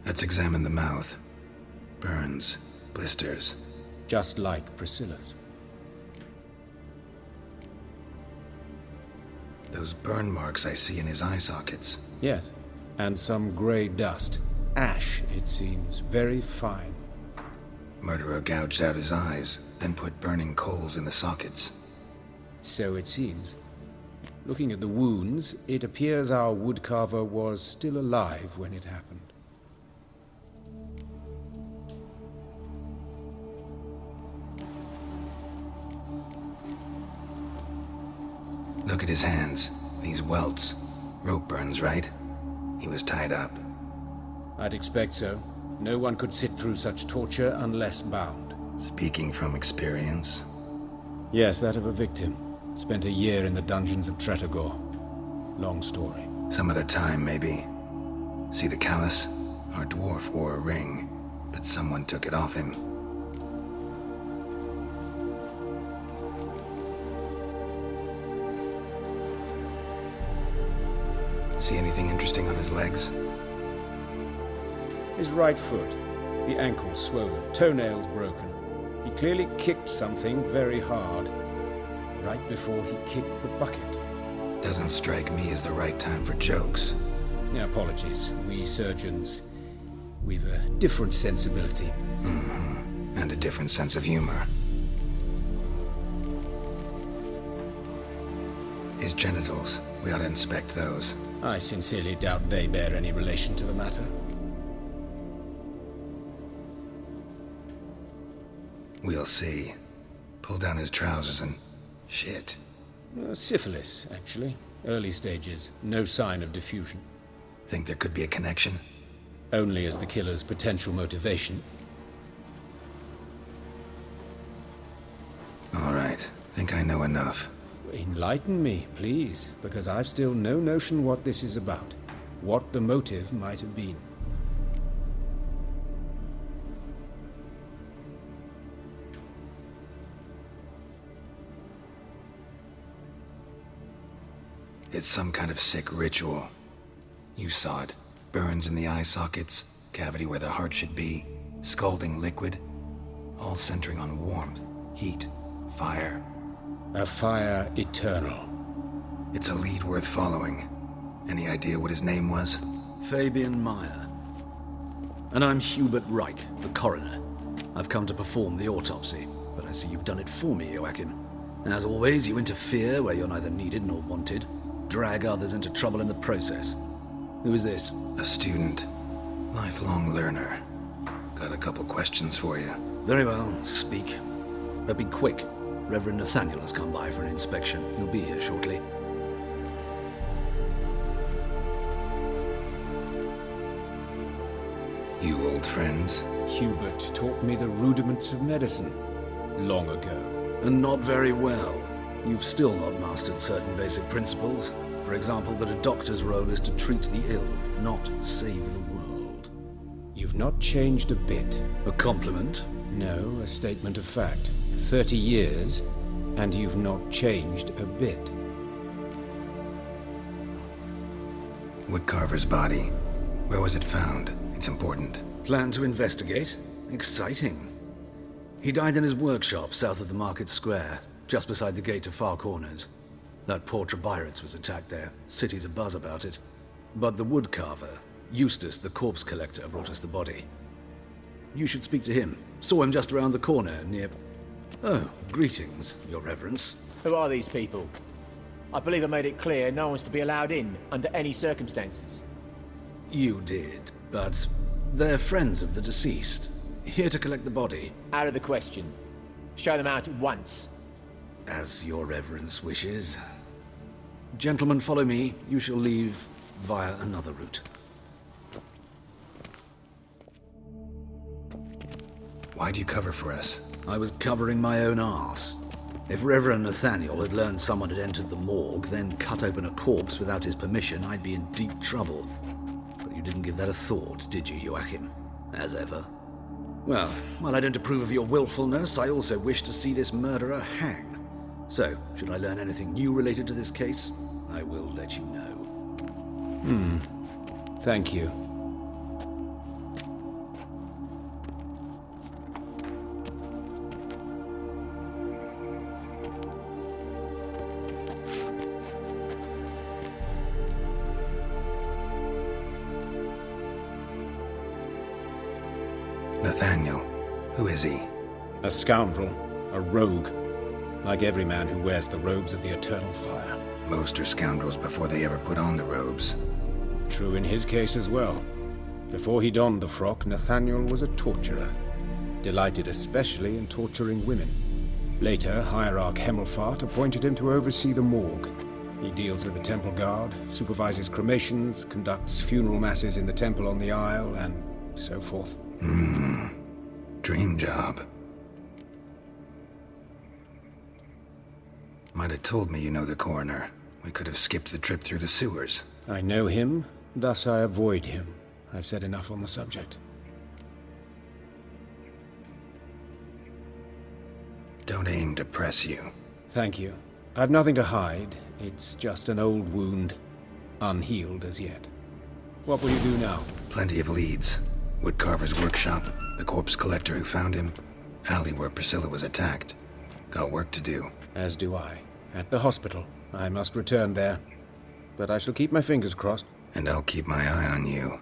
Let's examine the mouth. Burns, blisters. Just like Priscilla's. Those burn marks I see in his eye sockets. Yes, and some grey dust. Ash, it seems. Very fine. Murderer gouged out his eyes and put burning coals in the sockets. So it seems. Looking at the wounds, it appears our woodcarver was still alive when it happened. Look at his hands. These welts. Rope burns, right? He was tied up. I'd expect so. No one could sit through such torture unless bound. Speaking from experience? Yes, that of a victim. Spent a year in the dungeons of Tretogor. Long story. Some other time, maybe. See the callus? Our dwarf wore a ring, but someone took it off him. See anything interesting on his legs? His right foot. The ankle swollen, toenails broken. He clearly kicked something very hard. Right before he kicked the bucket. Doesn't strike me as the right time for jokes. Apologies. We surgeons, we've a different sensibility. Mm-hmm. And a different sense of humor. His genitals. We ought to inspect those. I sincerely doubt they bear any relation to the matter. We'll see. Pull down his trousers and... shit. Syphilis, actually. Early stages. No sign of diffusion. Think there could be a connection? Only as the killer's potential motivation. All right. Think I know enough. Enlighten me, please, because I've still no notion what this is about. What the motive might have been. It's some kind of sick ritual. You saw it. Burns in the eye sockets, cavity where the heart should be, scalding liquid, all centering on warmth, heat, fire. A fire eternal. It's a lead worth following. Any idea what his name was? Fabian Meyer. And I'm Hubert Reich, the coroner. I've come to perform the autopsy, but I see you've done it for me, Joachim. As always, you interfere where you're neither needed nor wanted. Drag others into trouble in the process. Who is this? A student. Lifelong learner. Got a couple questions for you. Very well, speak. But be quick. Reverend Nathaniel has come by for an inspection. He'll be here shortly. You old friends? Hubert taught me the rudiments of medicine. Long ago. And not very well. You've still not mastered certain basic principles. For example, that a doctor's role is to treat the ill, not save the world. You've not changed a bit. A compliment? No, a statement of fact. 30 years, and you've not changed a bit. Woodcarver's body. Where was it found? It's important. Plan to investigate? Exciting. He died in his workshop south of the market square, just beside the gate to Far Corners. That poor Trebirates was attacked there. City's abuzz about it. But the woodcarver, Eustace the corpse collector, brought us the body. You should speak to him. Saw him just around the corner near... Oh, greetings, Your Reverence. Who are these people? I believe I made it clear no one's to be allowed in under any circumstances. You did, but they're friends of the deceased. Here to collect the body. Out of the question. Show them out at once. As Your Reverence wishes. Gentlemen, follow me. You shall leave via another route. Why'd you cover for us? I was covering my own arse. If Reverend Nathaniel had learned someone had entered the morgue, then cut open a corpse without his permission, I'd be in deep trouble. But you didn't give that a thought, did you, Joachim? As ever. Well, while I don't approve of your willfulness, I also wish to see this murderer hang. So, should I learn anything new related to this case, I will let you know. Thank you. Nathaniel. Who is he? A scoundrel, a rogue, like every man who wears the robes of the Eternal Fire. Most are scoundrels before they ever put on the robes. True in his case as well. Before he donned the frock, Nathaniel was a torturer, delighted especially in torturing women. Later, Hierarch Hemmelfart appointed him to oversee the morgue. He deals with the temple guard, supervises cremations, conducts funeral masses in the temple on the Isle, and so forth. Dream job. Might have told me you know the coroner. We could have skipped the trip through the sewers. I know him, thus I avoid him. I've said enough on the subject. Don't aim to press you. Thank you. I've nothing to hide. It's just an old wound, unhealed as yet. What will you do now? Plenty of leads. Woodcarver's workshop, the corpse collector who found him, alley where Priscilla was attacked. Got work to do. As do I. At the hospital. I must return there. But I shall keep my fingers crossed. And I'll keep my eye on you.